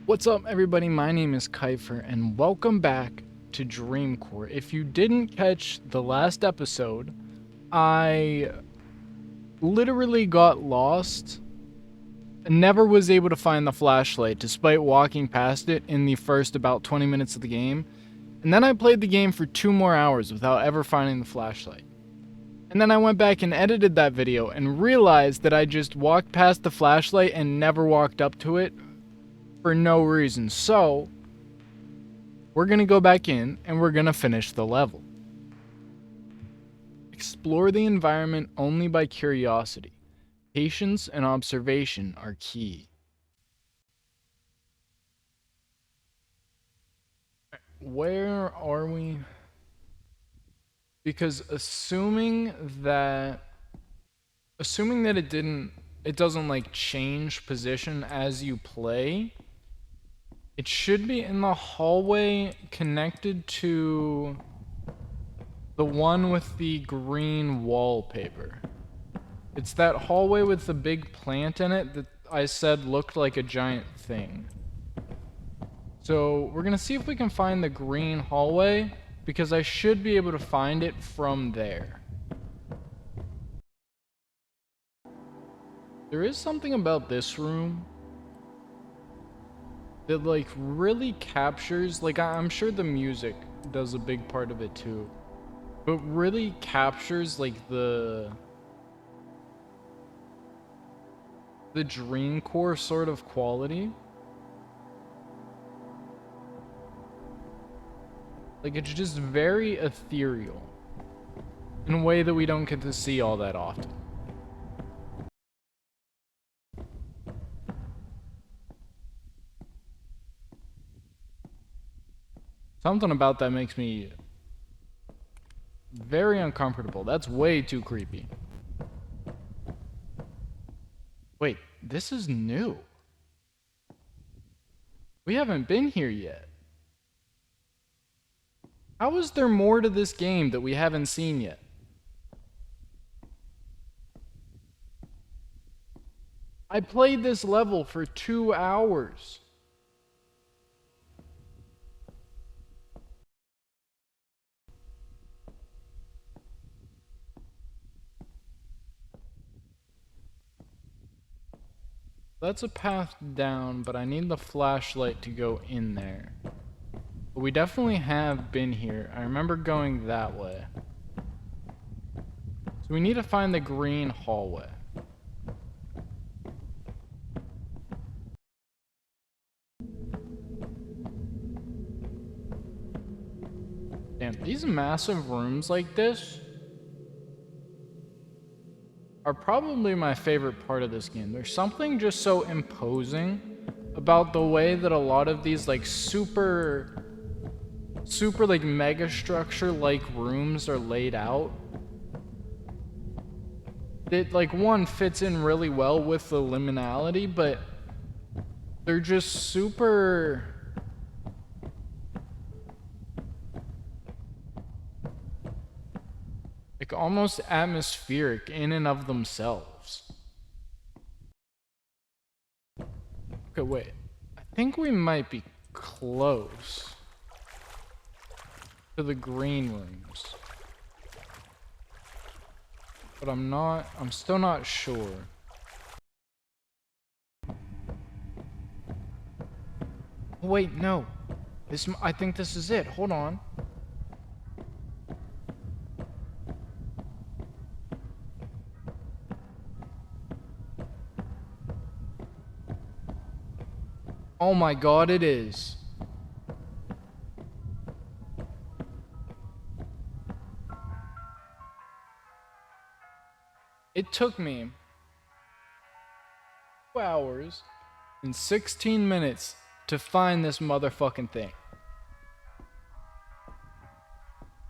What's up, everybody? My name is Kyphxr, and welcome back to Dreamcore. If you didn't catch the last episode, I literally got lost and never was able to find the flashlight despite walking past it in the first about 20 minutes of the game. And then I played the game for 2 more hours without ever finding the flashlight. And then I went back and edited that video and realized that I just walked past the flashlight and never walked up to it for no reason. So we're gonna go back in and we're gonna finish the level. Explore the environment only by curiosity. Patience and observation are key. Where are we? Because assuming that it doesn't like change position as you play, it should be in the hallway connected to the one with the green wallpaper. It's that hallway with the big plant in it that I said looked like a giant thing. So we're gonna see if we can find the green hallway, because I should be able to find it from there. There is something about this room that like really captures, like I'm sure the music does a big part of it too, but really captures like the Dreamcore sort of quality. Like it's just very ethereal in a way that we don't get to see all that often. Something about that makes me very uncomfortable. That's way too creepy. Wait, this is new. We haven't been here yet. How is there more to this game that we haven't seen yet? I played this level for 2 hours. That's a path down, but I need the flashlight to go in there. But we definitely have been here. I remember going that way. So we need to find the green hallway. Damn, these massive rooms like this are probably my favorite part of this game. There's something just so imposing about the way that a lot of these like super like mega structure like rooms are laid out. It like one fits in really well with the liminality, but they're just super like almost atmospheric in and of themselves. Okay, wait. I think we might be close to the green rooms. But I'm still not sure. Wait, no. I think this is it. Hold on. Oh my god, it is. It took me 2 hours and 16 minutes to find this motherfucking thing.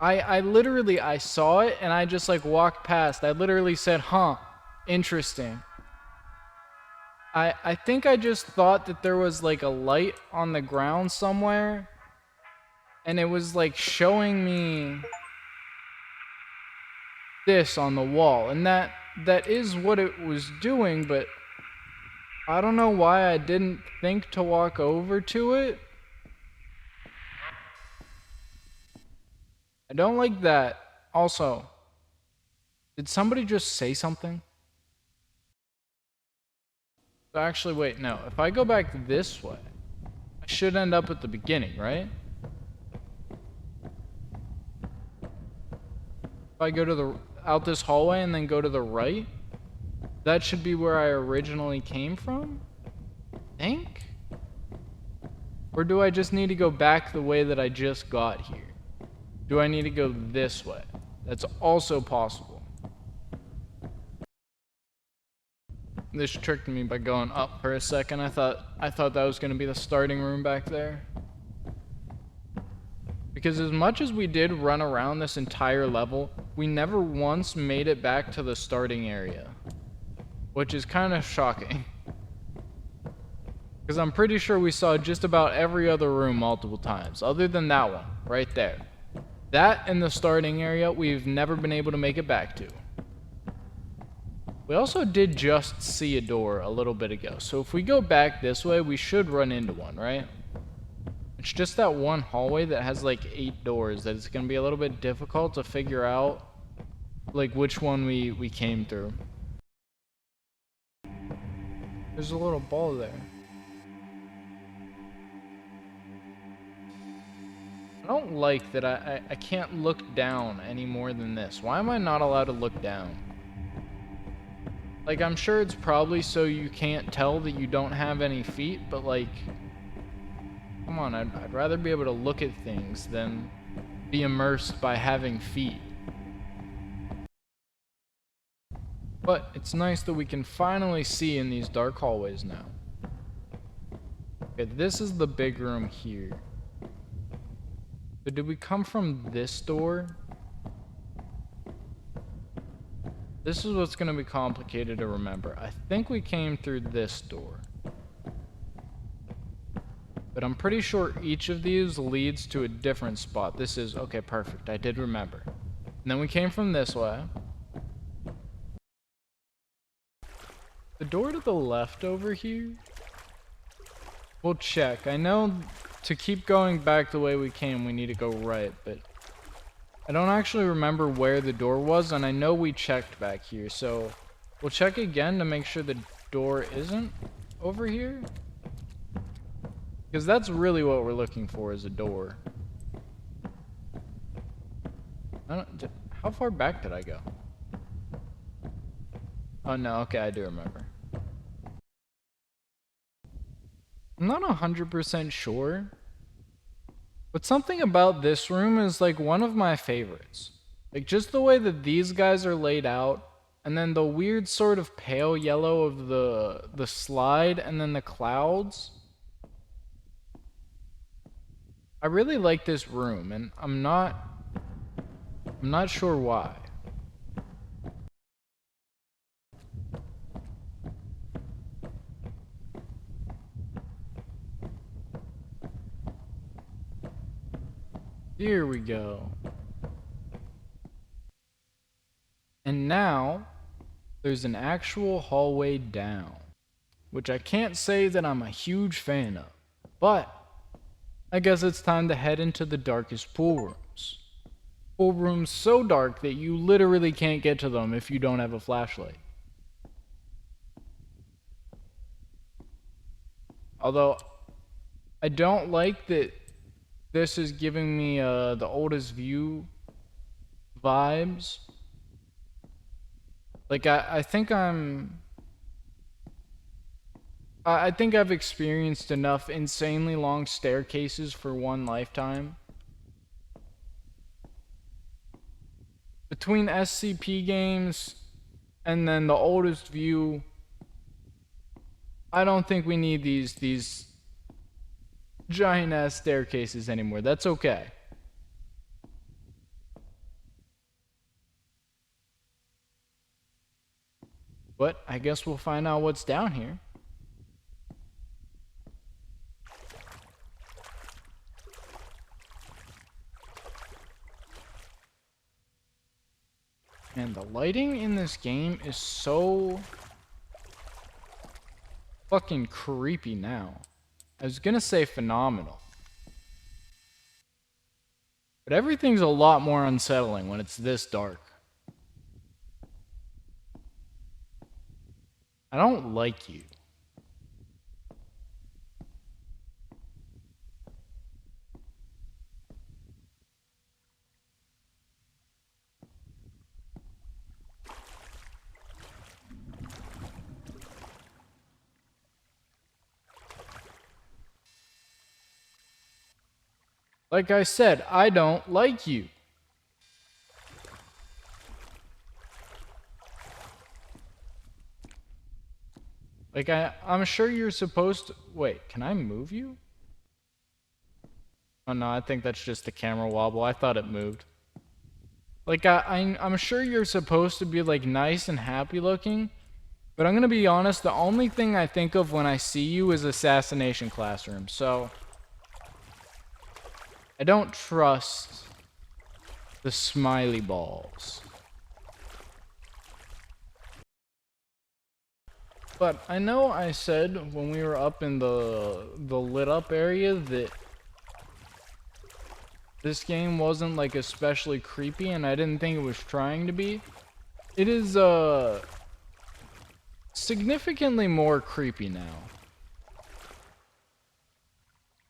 I literally saw it and I just like walked past. I literally said, huh, interesting. I think I just thought that there was like a light on the ground somewhere, and it was like showing me this on the wall, and that is what it was doing, but I don't know why I didn't think to walk over to it. I don't like that. Also, did somebody just say something? Actually, wait, no. If I go back this way, I should end up at the beginning, right? If I go to out this hallway and then go to the right, that should be where I originally came from? I think? Or do I just need to go back the way that I just got here? Do I need to go this way? That's also possible. This tricked me by going up for a second. I thought that was going to be the starting room back there. Because as much as we did run around this entire level, we never once made it back to the starting area. Which is kind of shocking. Because I'm pretty sure we saw just about every other room multiple times, other than that one, right there. That and the starting area, we've never been able to make it back to. We also did just see a door a little bit ago, so if we go back this way, we should run into one, right? It's just that one hallway that has like 8 doors that it's going to be a little bit difficult to figure out like which one we came through. There's a little ball there. I don't like that I can't look down any more than this. Why am I not allowed to look down? Like, I'm sure it's probably so you can't tell that you don't have any feet, but like, come on, I'd rather be able to look at things than be immersed by having feet. But it's nice that we can finally see in these dark hallways now. Okay, this is the big room here. So did we come from this door? This is what's going to be complicated to remember. I think we came through this door. But I'm pretty sure each of these leads to a different spot. This is, okay, perfect. I did remember. And then we came from this way. The door to the left over here? We'll check. I know to keep going back the way we came, we need to go right, but I don't actually remember where the door was, and I know we checked back here, so we'll check again to make sure the door isn't over here. Because that's really what we're looking for, is a door. How far back did I go? Oh no, okay, I do remember. I'm not 100% sure, but something about this room is like one of my favorites. Like just the way that these guys are laid out, and then the weird sort of pale yellow of the slide, and then the clouds. I really like this room, and I'm not sure why. Here we go. And now, there's an actual hallway down, which I can't say that I'm a huge fan of, but I guess it's time to head into the darkest pool rooms. Pool rooms so dark that you literally can't get to them if you don't have a flashlight. Although, I don't like that this is giving me the oldest view vibes. Like, I think I've experienced enough insanely long staircases for one lifetime. Between SCP games and then the oldest view, I don't think we need these giant ass staircases anymore. That's okay. But I guess we'll find out what's down here. And the lighting in this game is so fucking creepy now. I was gonna say phenomenal. But everything's a lot more unsettling when it's this dark. I don't like you. Like I said, I don't like you. Like I'm sure you're supposed to... Wait, can I move you? Oh no, I think that's just the camera wobble. I thought it moved. Like I'm sure you're supposed to be like nice and happy looking, but I'm gonna be honest, the only thing I think of when I see you is Assassination Classroom, so I don't trust the smiley balls. But I know I said when we were up in the lit up area that this game wasn't like especially creepy, and I didn't think it was trying to be. It is significantly more creepy now.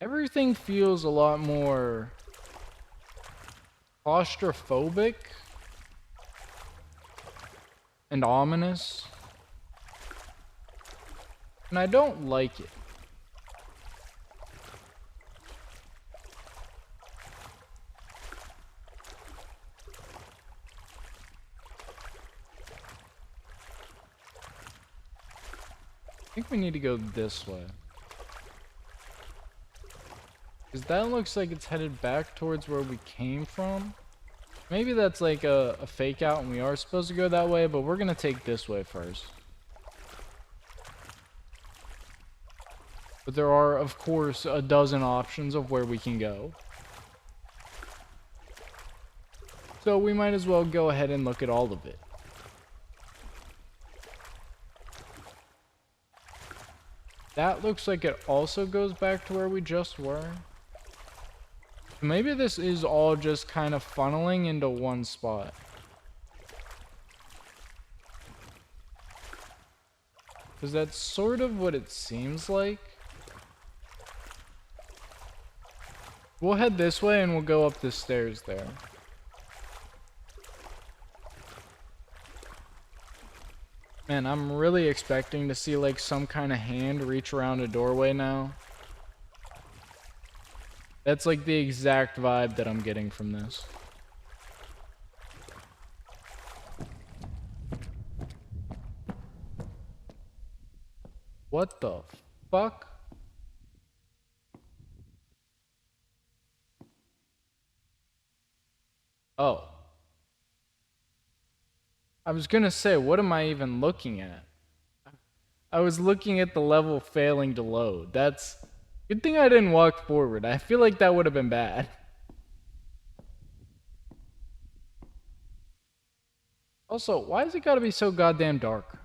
Everything feels a lot more claustrophobic and ominous. And I don't like it. I think we need to go this way. Because that looks like it's headed back towards where we came from. Maybe that's like a fake out and we are supposed to go that way, but we're gonna take this way first. But there are, of course, a dozen options of where we can go. So we might as well go ahead and look at all of it. That looks like it also goes back to where we just were. Maybe this is all just kind of funneling into one spot. Because that's sort of what it seems like. We'll head this way and we'll go up the stairs there. Man, I'm really expecting to see like some kind of hand reach around a doorway now. That's like the exact vibe that I'm getting from this. What the fuck? Oh. I was gonna say, what am I even looking at? I was looking at the level failing to load. That's... Good thing I didn't walk forward. I feel like that would have been bad. Also, why has it gotta be so goddamn dark?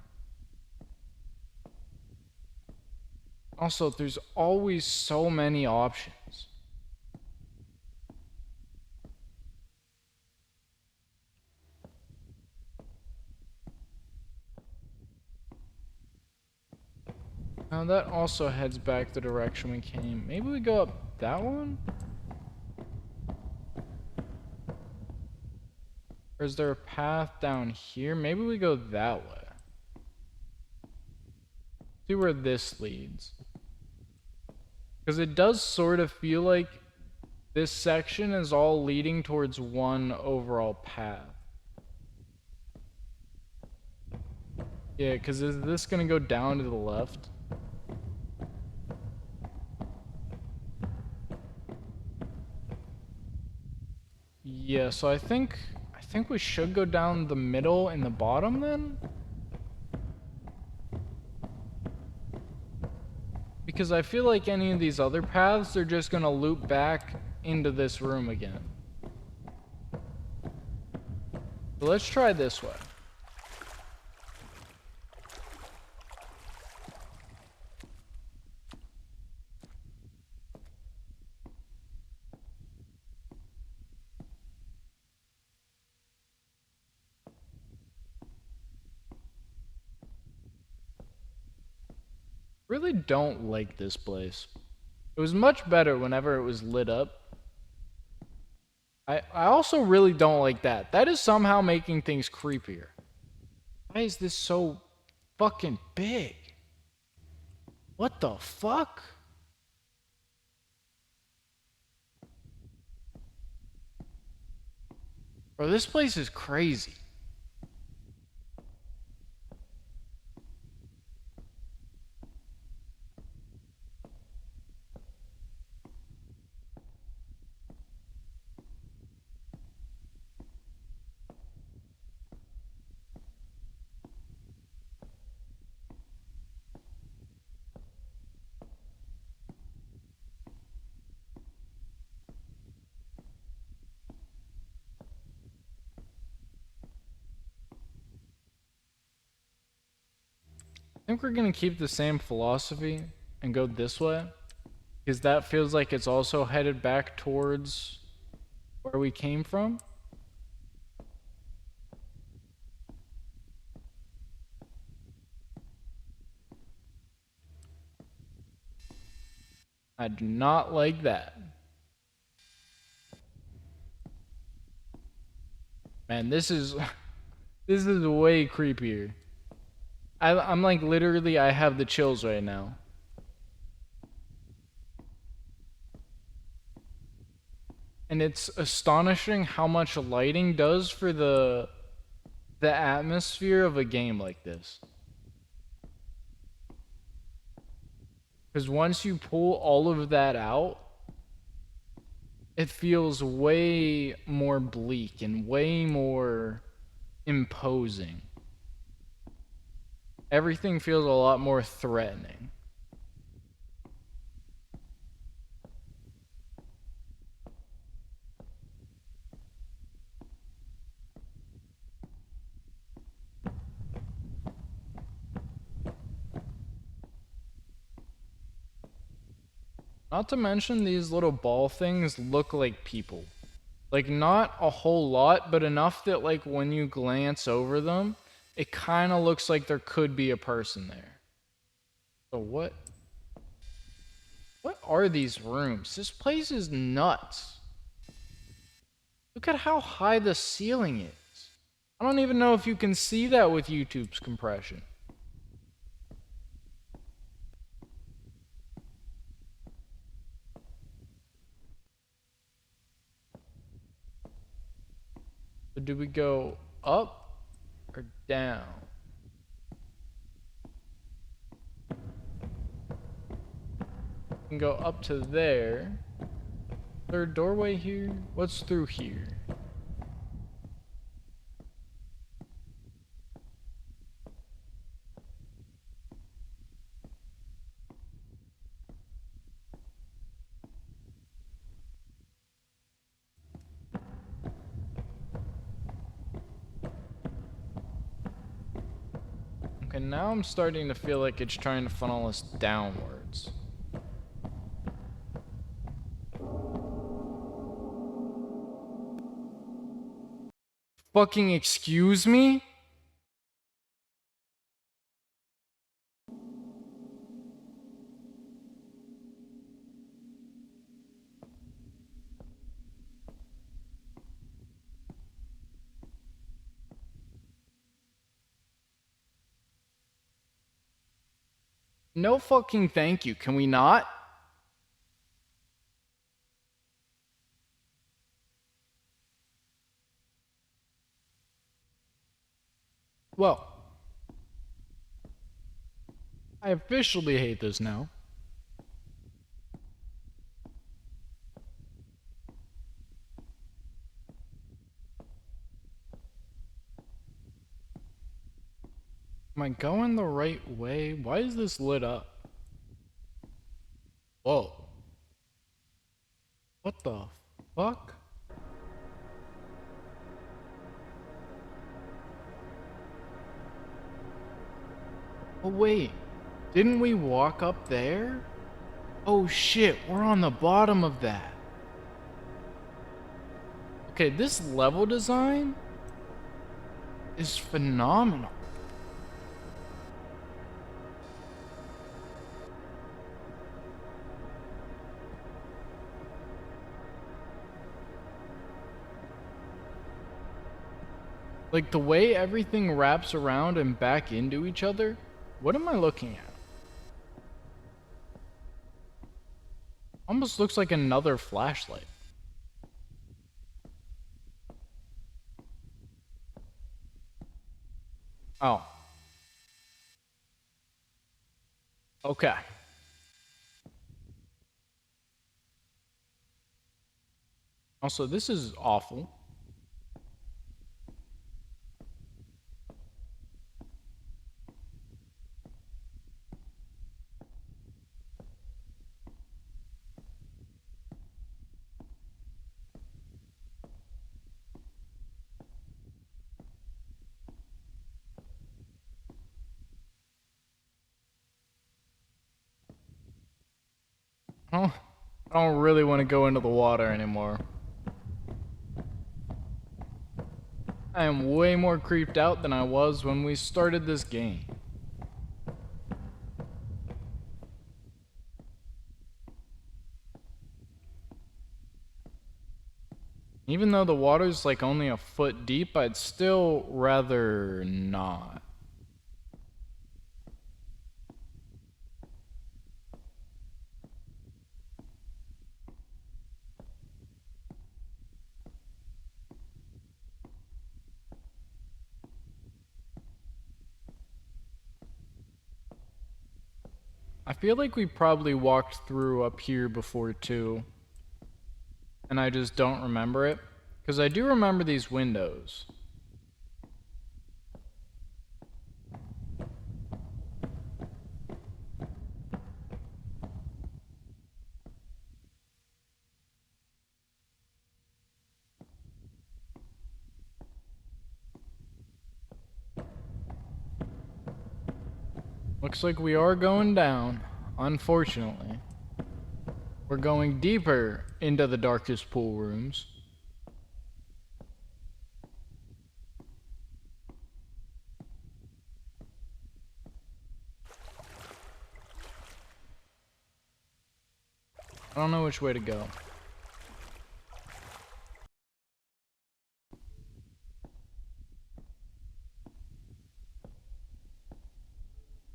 Also, there's always so many options. Now that also heads back the direction we came. Maybe we go up that one? Or is there a path down here? Maybe we go that way. See where this leads. Because it does sort of feel like this section is all leading towards one overall path. Yeah, because is this going to go down to the left? Yeah, so I think we should go down the middle and the bottom then? Because I feel like any of these other paths are just gonna loop back into this room again. So let's try this way. Really don't like this place. It was much better whenever it was lit up. I also really don't like that. That is somehow making things creepier. Why is this so fucking big? What the fuck? Bro, this place is crazy. I think we're gonna keep the same philosophy and go this way, because that feels like it's also headed back towards where we came from. I do not like that. Man, this is this is way creepier. I'm like literally I have the chills right now. And it's astonishing how much lighting does for the atmosphere of a game like this. Because once you pull all of that out, it feels way more bleak and way more imposing. Everything feels a lot more threatening. Not to mention these little ball things look like people. Like not a whole lot, but enough that like when you glance over them, it kind of looks like there could be a person there. So what are these rooms? This place is nuts. Look at how high the ceiling is. I don't even know if you can see that with YouTube's compression. So do we go up or down? We can go up to there. Third doorway here? What's through here? Okay, now I'm starting to feel like it's trying to funnel us downwards. Fucking excuse me? No fucking thank you. Can we not? Well, I officially hate this now. Am I going the right way? Why is this lit up? Whoa. What the fuck? Oh wait, didn't we walk up there? Oh shit, we're on the bottom of that. Okay, this level design is phenomenal. Like the way everything wraps around and back into each other. What am I looking at? Almost looks like another flashlight. Oh. Okay. Also, this is awful. Oh, I don't really want to go into the water anymore. I am way more creeped out than I was when we started this game. Even though the water's like only a foot deep, I'd still rather not. I feel like we probably walked through up here before too, and I just don't remember it, because I do remember these windows. Looks like we are going down, unfortunately. We're going deeper into the darkest pool rooms. I don't know which way to go.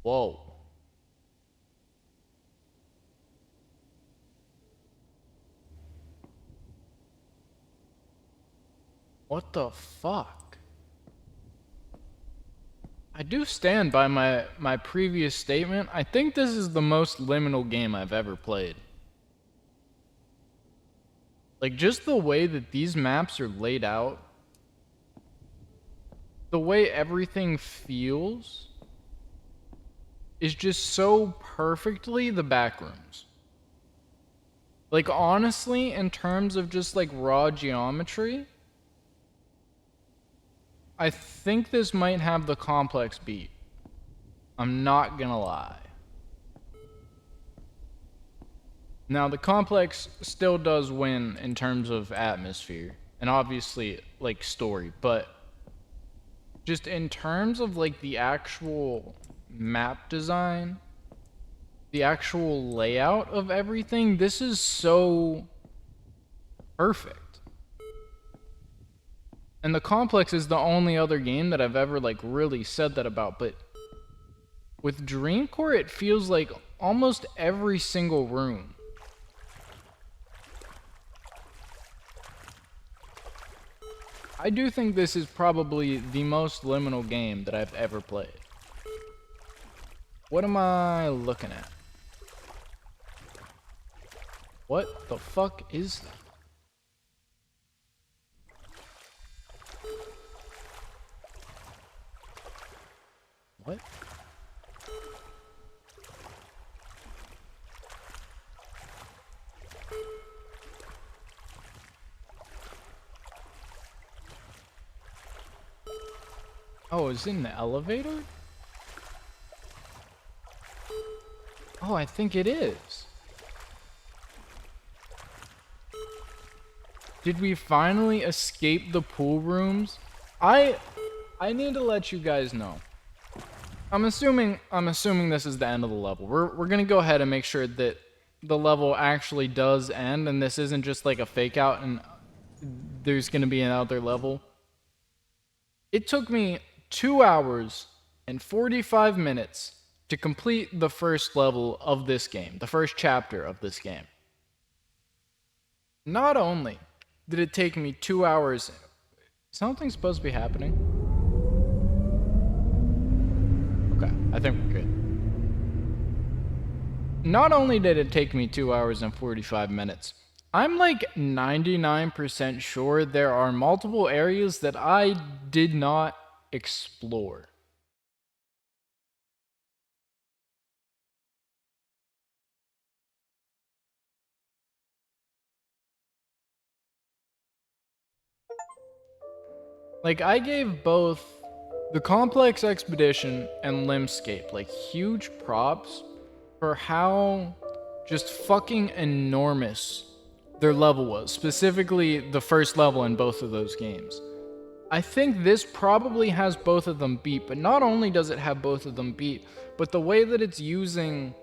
Whoa. What the fuck? I do stand by my previous statement. I think this is the most liminal game I've ever played. Like, just the way that these maps are laid out, the way everything feels, is just so perfectly the Backrooms. Like, honestly, in terms of just like raw geometry, I think this might have the complex beat. I'm not gonna lie. Now, the complex still does win in terms of atmosphere, and obviously, like, story, but just in terms of, like, the actual map design, the actual layout of everything, this is so perfect. And the complex is the only other game that I've ever, like, really said that about, but with Dreamcore, it feels like almost every single room. I do think this is probably the most liminal game that I've ever played. What am I looking at? What the fuck is that? What? Oh, is it in the elevator? Oh, I think it is. Did we finally escape the pool rooms? I need to let you guys know. I'm assuming this is the end of the level. We're gonna go ahead and make sure that the level actually does end, and this isn't just like a fake out and there's gonna be another level. It took me 2 hours and 45 minutes to complete the first level of this game, the first chapter of this game. Not only did it take me 2 hours, something's supposed to be happening. Okay, I think we're good. Not only did it take me 2 hours and 45 minutes, I'm like 99% sure there are multiple areas that I did not explore. Like, I gave both the Complex Expedition and Limscape like huge props for how just fucking enormous their level was, specifically the first level in both of those games. I think this probably has both of them beat, but not only does it have both of them beat, but the way that it's using...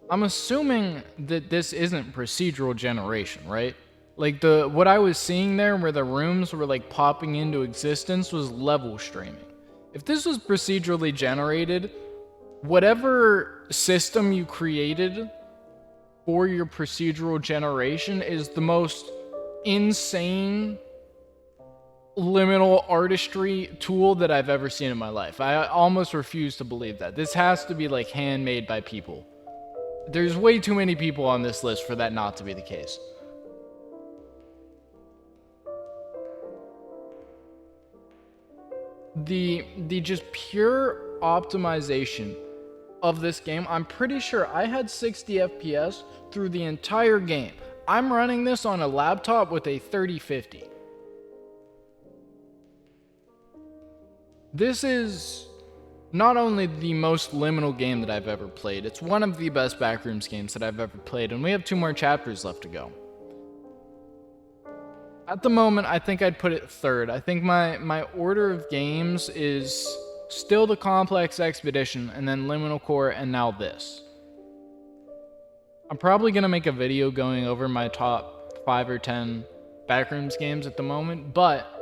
I'm assuming that this isn't procedural generation, right? Like, what I was seeing there where the rooms were like popping into existence was level streaming. If this was procedurally generated, whatever system you created for your procedural generation is the most insane liminal artistry tool that I've ever seen in my life. I almost refuse to believe that. This has to be like handmade by people. There's way too many people on this list for that not to be the case. The just pure optimization of this game, I'm pretty sure I had 60 FPS through the entire game. I'm running this on a laptop with a 3050. This is not only the most liminal game that I've ever played, it's one of the best Backrooms games that I've ever played, and we have 2 more chapters left to go. At the moment, I think I'd put it third. I think my order of games is still the Complex Expedition, and then Liminal Core, and now this. I'm probably going to make a video going over my top 5 or 10 Backrooms games at the moment, but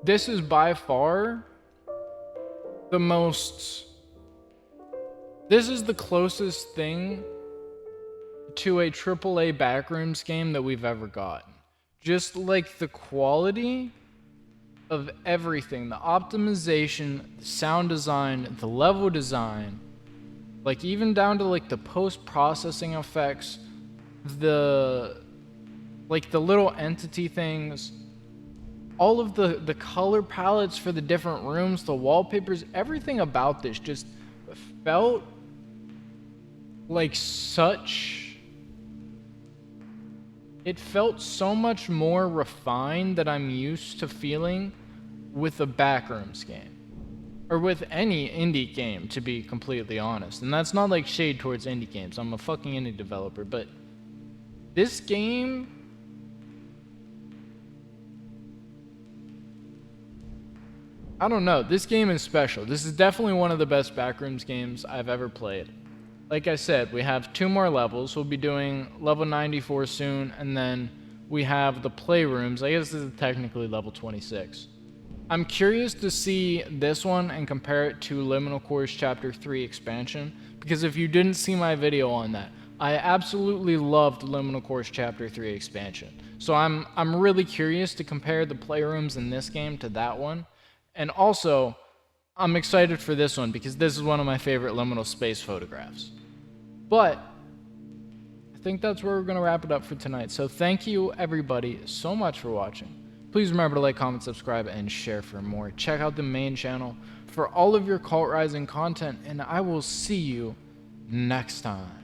this is by far the most... This is the closest thing to a AAA Backrooms game that we've ever gotten. Just like the quality of everything, the optimization, the sound design, the level design, like even down to like the post-processing effects, the little entity things, all of the color palettes for the different rooms, the wallpapers, everything about this just felt like it felt so much more refined than I'm used to feeling with a Backrooms game. Or with any indie game, to be completely honest. And that's not like shade towards indie games. I'm a fucking indie developer, but this game... I don't know. This game is special. This is definitely one of the best Backrooms games I've ever played. Like I said, we have 2 more levels. We'll be doing level 94 soon, and then we have the playrooms. I guess this is technically level 26. I'm curious to see this one and compare it to Liminal Core's Chapter 3 expansion, because if you didn't see my video on that, I absolutely loved Liminal Core's Chapter 3 expansion. So I'm really curious to compare the playrooms in this game to that one. And also, I'm excited for this one because this is one of my favorite liminal space photographs. But I think that's where we're going to wrap it up for tonight. So thank you everybody so much for watching. Please remember to like, comment, subscribe, and share for more. Check out the main channel for all of your Cult Rising content, and I will see you next time.